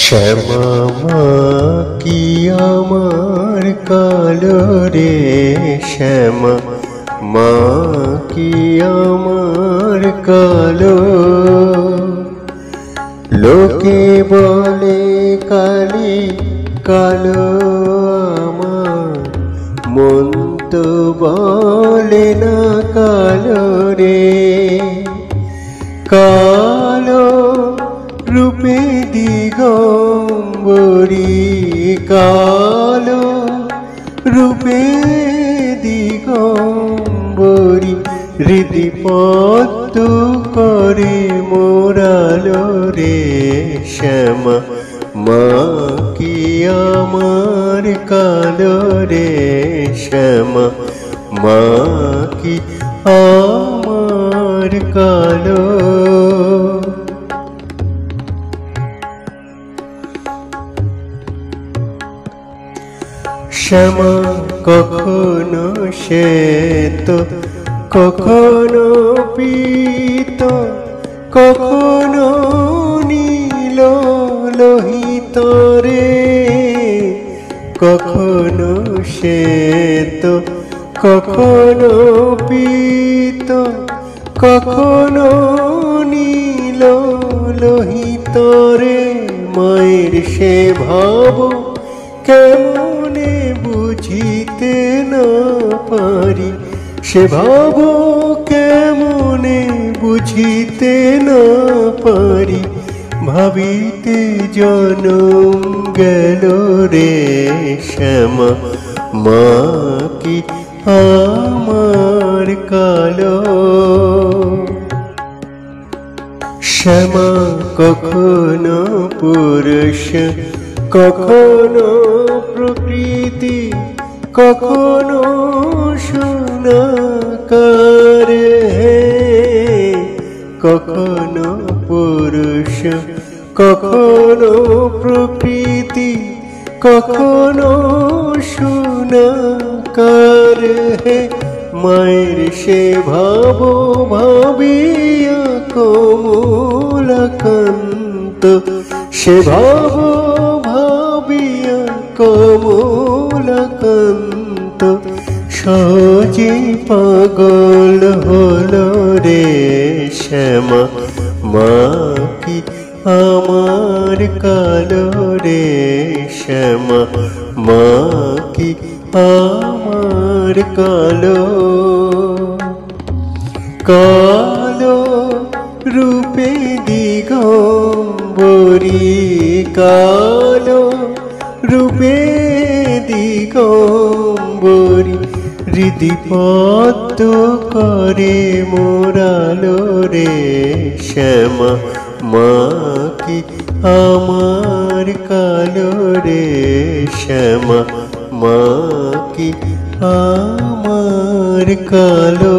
শ্যামা মা কি আমার কালো রে, শ্যামা মা কি আমার কালো। লোকে বলে কালি কালো আমার, মন তো বলে না কালো রে। কালো রূপে দিগম্বরী, কালো রূপে দিগম্বরী, হৃদি পদ্ম করে মোরালো রে। শ্যামা মা কি আমার কালো রে, শ্যামা মা কি আমার কালো। শ্যামা কখনো শ্বেত, কখনো পীত, কখনো নীল লোহিত রে। কখনো শ্বেত, কখনো পীত, কখনো নীল লোহিত রে। মায়ের সে ভাব কেমনে বুঝিতে না পারি, সে ভাব কেমনে বুঝিতে না পারি। ভাবিতে জনম গেল রে, শ্যামা মা কি আমার কালো। শ্যামা কখনো পুরুষ, কখনো প্রকৃতি, কখনো সোনাকার হে। কখনো পুরুষ, কখনো প্রকৃতি, কখনো সোনাকার হে। মায়ের সে ভাব ভাবিয়া কমলাকান্ত, সে ভাব ভাবিয়া কমলাকান্ত, সহজে পাগল হলো রে। শ্যামা মা কি আমার কালো রে, শ্যামা মা কি আমার কালো। কালো রূপে দিগম্বরী, কালো রূপে দিগম্বরী, হৃদি পদ্ম করে মোরালো রে। শ্যামা মা কি আমার কালো রে, শ্যামা মা কি আমার কালো।